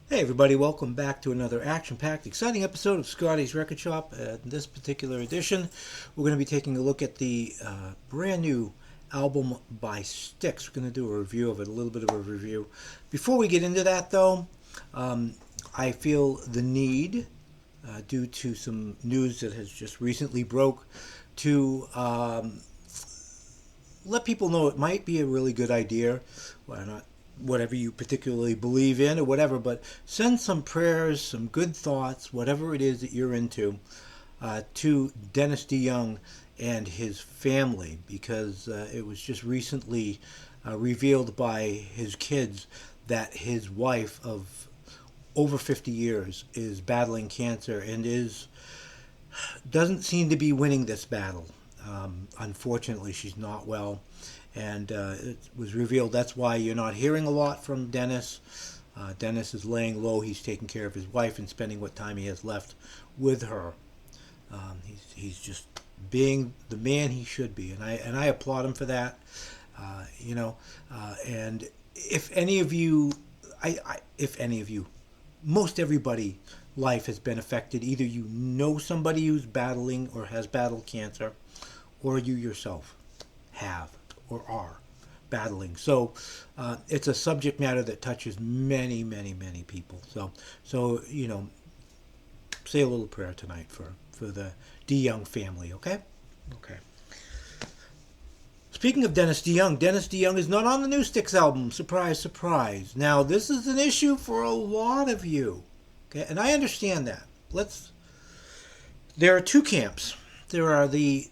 Hey everybody, welcome back to another action-packed, exciting episode of Scotty's Record Shop. In this particular edition, we're going to be taking a look at the brand new album by Styx. We're going to do a review of it, a little bit of a review. Before we get into that though, I feel the need, due to some news that has just recently broke, to let people know it might be a really good idea. Why not? Whatever you particularly believe in or whatever, but send some prayers, some good thoughts, whatever it is that you're into, to Dennis DeYoung and his family, because it was just recently revealed by his kids that his wife of over 50 years is battling cancer and doesn't seem to be winning this battle. Unfortunately, she's not well, and it was revealed that's why you're not hearing a lot from Dennis. Dennis is laying low. He's taking care of his wife and spending what time he has left with her. He's just being the man he should be, and I applaud him for that. And if any of you, if any of you, most everybody life has been affected. Either you know somebody who's battling or has battled cancer, or you yourself have or are battling. So it's a subject matter that touches many, many, many people. So say a little prayer tonight for the DeYoung family, okay? Okay. Speaking of Dennis DeYoung is not on the new Styx album. Surprise, surprise. Now, this is an issue for a lot of you, okay? And I understand that. There are two camps. There are the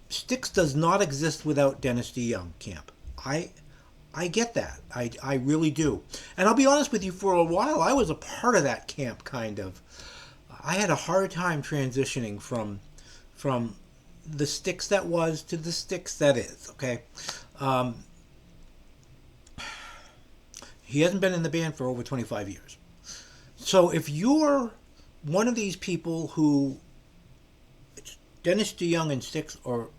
Styx does not exist without Dennis DeYoung camp. I get that. I really do. And I'll be honest with you, for a while I was a part of that camp, kind of. I had a hard time transitioning from the Styx that was to the Styx that is, okay? He hasn't been in the band for over 25 years. So if you're one of these people who Dennis DeYoung and Styx or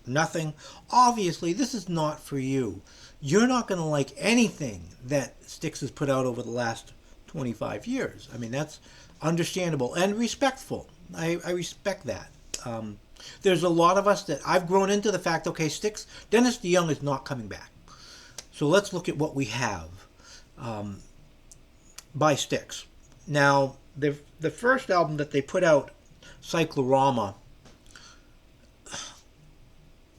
nothing, obviously this is not for you. You're not going to like anything that Styx has put out over the last 25 years. I mean, that's understandable and respectful. I respect that. There's a lot of us that I've grown into the fact, okay, Styx, Dennis DeYoung is not coming back. So let's look at what we have by Styx. Now, the first album that they put out, Cyclorama,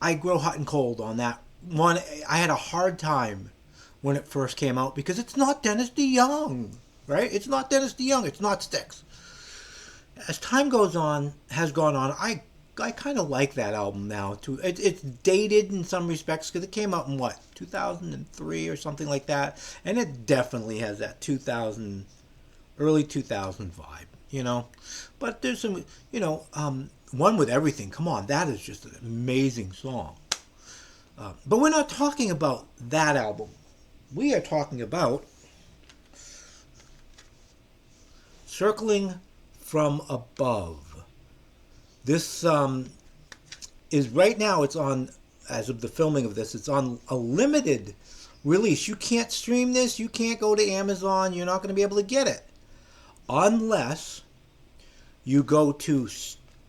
I grow hot and cold on that one. I had a hard time when it first came out because it's not Dennis DeYoung, right? It's not Dennis DeYoung. It's not Styx. As time has gone on, I kind of like that album now too. It's dated in some respects because it came out in 2003 or something like that, and it definitely has that early 2000 vibe, But there's some, One with Everything. Come on, that is just an amazing song. But we're not talking about that album. We are talking about Circling from Above. This is right now, it's on, as of the filming of this, it's on a limited release. You can't stream this. You can't go to Amazon. You're not going to be able to get it unless you go to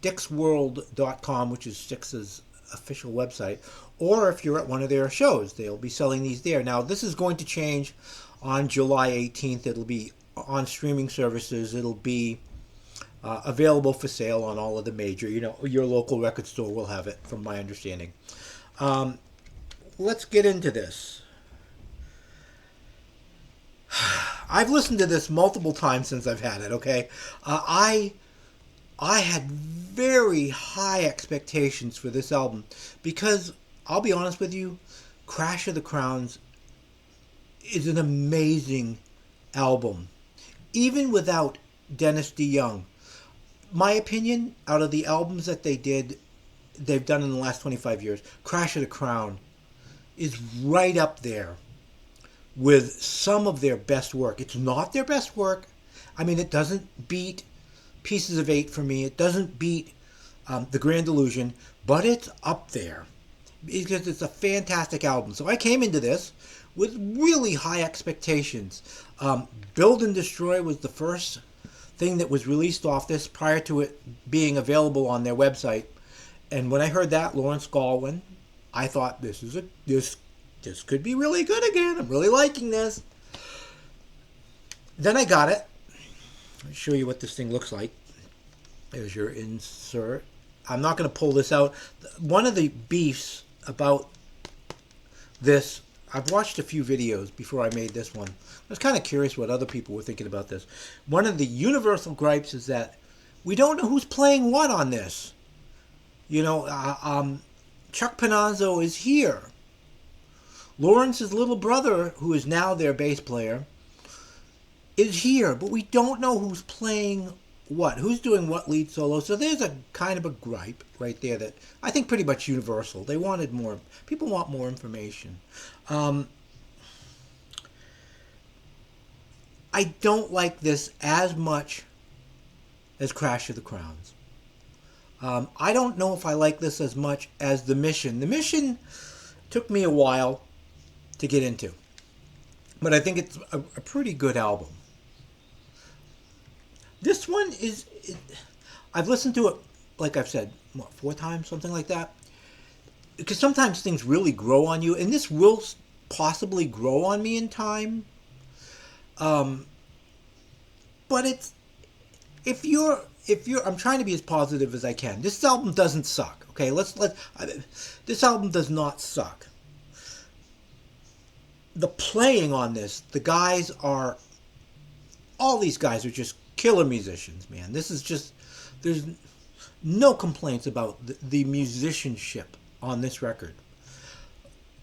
Styxworld.com, which is Styx's official website, or if you're at one of their shows, they'll be selling these there. Now, this is going to change on July 18th. It'll be on streaming services. It'll be available for sale on all of the major, your local record store will have it, from my understanding. Let's get into this. I've listened to this multiple times since I've had it, okay? I had very high expectations for this album because, I'll be honest with you, Crash of the Crowns is an amazing album. Even without Dennis DeYoung, my opinion, out of the albums that they've done in the last 25 years, Crash of the Crown is right up there with some of their best work. It's not their best work. I mean, it doesn't beat Pieces of Eight for me. It doesn't beat The Grand Illusion, but it's up there because it's a fantastic album. So I came into this with really high expectations. Build and Destroy was the first thing that was released off this prior to it being available on their website. And when I heard that, Lawrence Galwin, I thought this could be really good again. I'm really liking this. Then I got it. I'll show you what this thing looks like. There's your insert. I'm not going to pull this out. One of the beefs about this, I've watched a few videos before I made this one. I was kind of curious what other people were thinking about this. One of the universal gripes is that we don't know who's playing what on this. You know, Chuck Panazzo is here. Lawrence's little brother, who is now their bass player, is here, but we don't know who's playing what, who's doing what lead solo. So there's a kind of a gripe right there that I think pretty much universal. They wanted more. People want more information. I don't like this as much as Crash of the Crowns. I don't know if I like this as much as The Mission. The Mission took me a while to get into, but I think it's a pretty good album. This one I've listened to it, like I've said, 4 times, something like that. Because sometimes things really grow on you, and this will possibly grow on me in time. But I'm trying to be as positive as I can. This album doesn't suck. Okay, this album does not suck. The playing on this, all these guys are just killer musicians, man. This is just, there's no complaints about the musicianship on this record.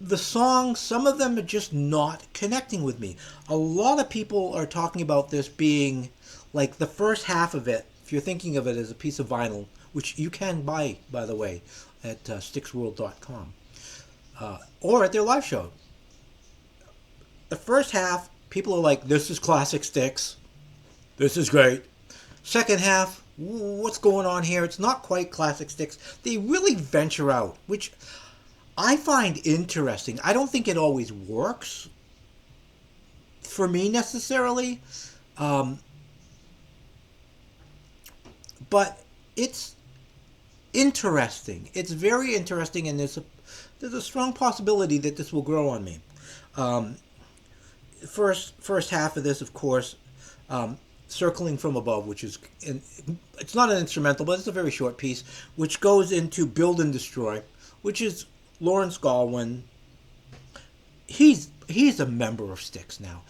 The songs, some of them are just not connecting with me. A lot of people are talking about this being like the first half of it, if you're thinking of it as a piece of vinyl, which you can buy, by the way, at styxworld.com, or at their live show. The first half, people are like, this is classic Styx. This is great. Second half, what's going on here? It's not quite classic Styx. They really venture out, which I find interesting. I don't think it always works for me necessarily. But it's interesting. It's very interesting, and there's a strong possibility that this will grow on me. First half of this, of course, Circling from Above, which is, it's not an instrumental, but it's a very short piece, which goes into Build and Destroy, which is Lawrence Galwin. He's a member of Styx now.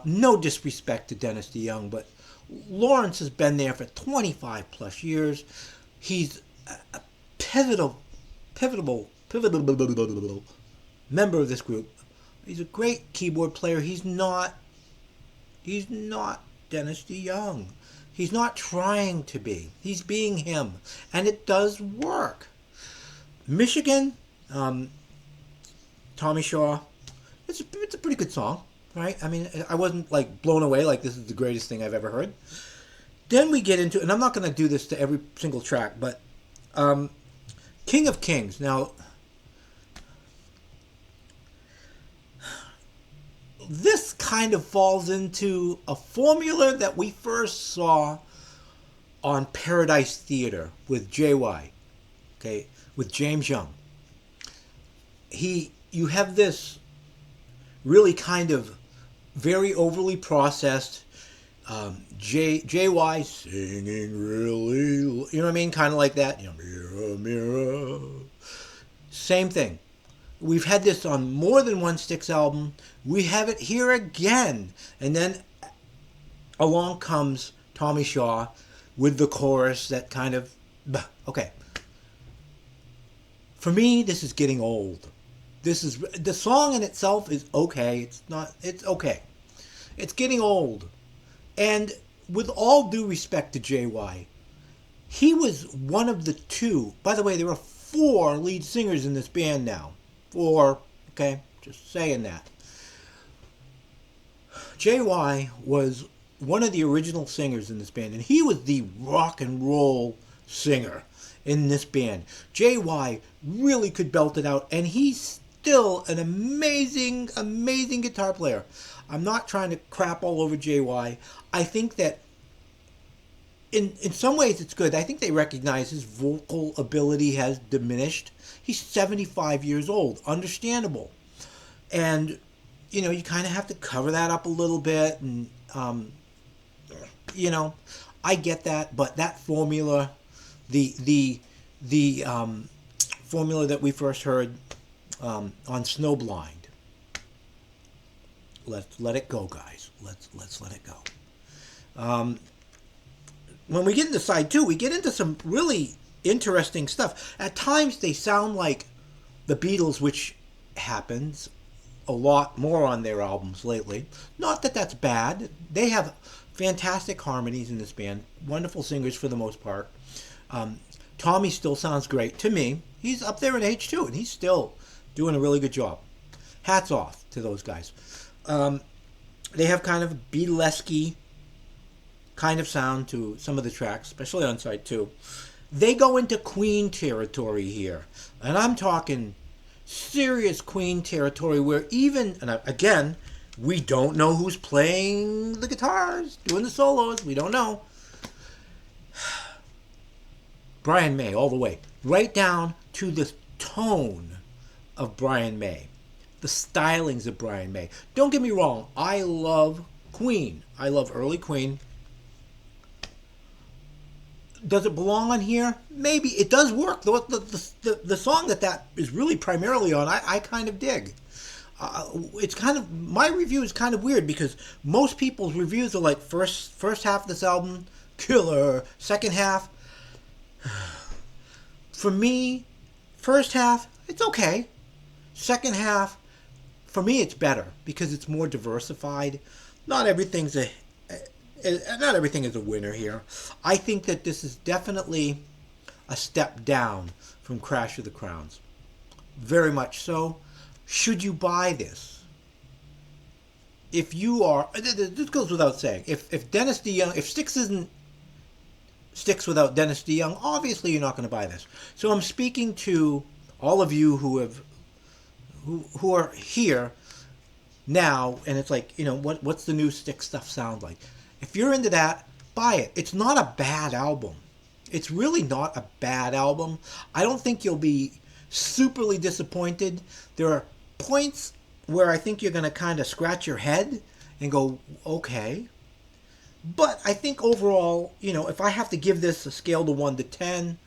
No disrespect to Dennis DeYoung, but Lawrence has been there for 25 plus years. He's a pivotal member of this group. He's a great keyboard player. He's not Dennis DeYoung. He's not trying to be. He's being him, and it does work. Michigan, Tommy Shaw. It's a pretty good song, right? I mean, I wasn't like blown away like this is the greatest thing I've ever heard. Then we get into, and I'm not going to do this to every single track, but King of Kings. Now, this kind of falls into a formula that we first saw on Paradise Theater with JY, okay, with James Young. You have this really kind of very overly processed JY singing really, you know what I mean, kind of like that. You know, mirror, mirror. Same thing. We've had this on more than one Styx album. We have it here again. And then along comes Tommy Shaw with the chorus that kind of, okay. For me, this is getting old. The song in itself is okay. It's okay. It's getting old. And with all due respect to JY, he was one of the 2. By the way, there are 4 lead singers in this band now. 4, okay, just saying that. JY was one of the original singers in this band, and he was the rock and roll singer in this band. JY really could belt it out, and he still an amazing, amazing guitar player. I'm not trying to crap all over JY. I think that in some ways it's good. I think they recognize his vocal ability has diminished. He's 75 years old. Understandable. And, you kind of have to cover that up a little bit. And, I get that. But that formula, the formula that we first heard on Snowblind, let's let it go, guys. Let's let it go. When we get into side two, we get into some really interesting stuff. At times, they sound like the Beatles, which happens a lot more on their albums lately. Not that that's bad. They have fantastic harmonies in this band. Wonderful singers for the most part. Tommy still sounds great to me. He's up there in age too, and he's still doing a really good job. Hats off to those guys. They have kind of Beatlesque kind of sound to some of the tracks, especially on side two. They go into Queen territory here, and I'm talking serious Queen territory where even, and again, we don't know who's playing the guitars, doing the solos, we don't know. Brian May all the way, right down to the tone of Brian May, the stylings of Brian May. Don't get me wrong, I love Queen. I love early Queen. Does it belong on here? Maybe. It does work. The song that is really primarily on, I kind of dig. It's kind of, my review is kind of weird because most people's reviews are like first half of this album, killer. Second half, for me, first half, it's okay. Second half, for me, it's better because it's more diversified. Not everything is a winner here. I think that this is definitely a step down from Crash of the Crowns. Very much so. Should you buy this? If you are, this goes without saying. If Dennis DeYoung, if Styx isn't Styx without Dennis DeYoung, obviously you're not going to buy this. So I'm speaking to all of you who are here now, and it's like, what's the new Styx stuff sound like? If you're into that, buy it. It's not a bad album. It's really not a bad album. I don't think you'll be superly disappointed. There are points where I think you're going to kind of scratch your head and go, okay. But I think overall, if I have to give this a scale to 1 to 10,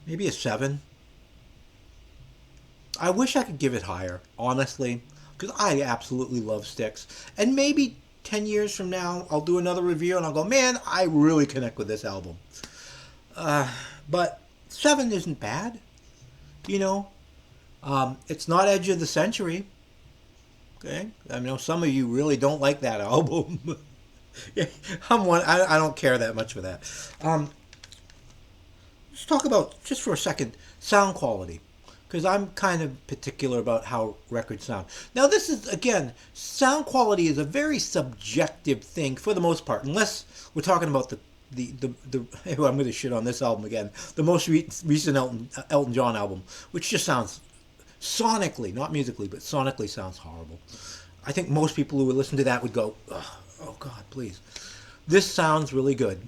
maybe a 7. I wish I could give it higher, honestly, because I absolutely love Styx. And maybe 10 years from now, I'll do another review and I'll go, man, I really connect with this album. But 7 isn't bad, It's not Edge of the Century. Okay, I know some of you really don't like that album. I don't care that much for that. Let's talk about, just for a second, sound quality. Because I'm kind of particular about how records sound. Now this is, again, sound quality is a very subjective thing for the most part. Unless we're talking about the I'm going to shit on this album again. The most recent Elton John album, which just sounds, sonically, not musically, but sonically sounds horrible. I think most people who would listen to that would go, oh God, please. This sounds really good.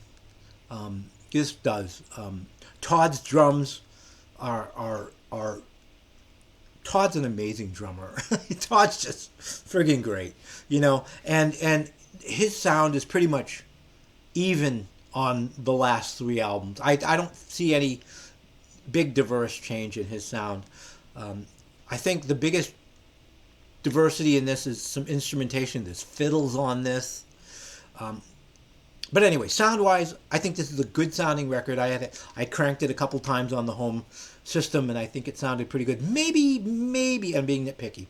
This does. Todd's drums are Todd's an amazing drummer. Todd's just friggin' great, and his sound is pretty much even on the last 3 albums. I don't see any big diverse change in his sound. I think the biggest diversity in this is some instrumentation. There's fiddles on this. But anyway, sound-wise, I think this is a good sounding record. I cranked it a couple times on the home system, and I think it sounded pretty good. Maybe I'm being nitpicky.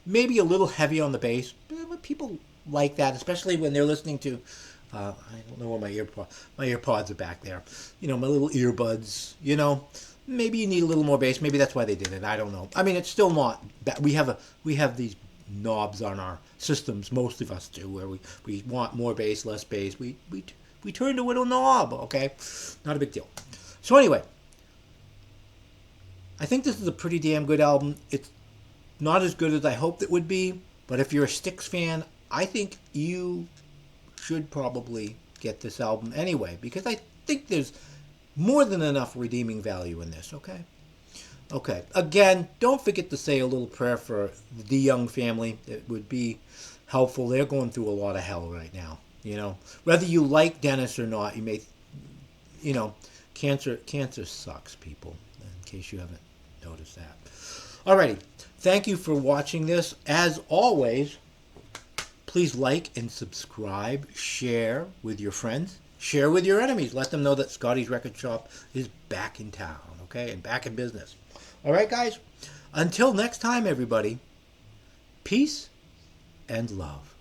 Maybe a little heavy on the bass. But people like that, especially when they're listening to, I don't know where my earpods are back there. My little earbuds, Maybe you need a little more bass. Maybe that's why they did it. I don't know. I mean, it's still not bad. We have these knobs on our systems, most of us do, where we want more bass, less bass. We turn to a little knob, okay? Not a big deal. So anyway, I think this is a pretty damn good album. It's not as good as I hoped it would be, but if you're a Styx fan, I think you should probably get this album anyway, because I think there's more than enough redeeming value in this, okay? Okay. Again, don't forget to say a little prayer for the Young family. It would be helpful. They're going through a lot of hell right now. You know, whether you like Dennis or not, you may, you know, cancer sucks, people. In case you haven't noticed that. Alrighty. Thank you for watching this. As always, please like and subscribe. Share with your friends. Share with your enemies. Let them know that Scotty's Record Shop is back in town, okay, and back in business. All right, guys. Until next time, everybody. Peace and love.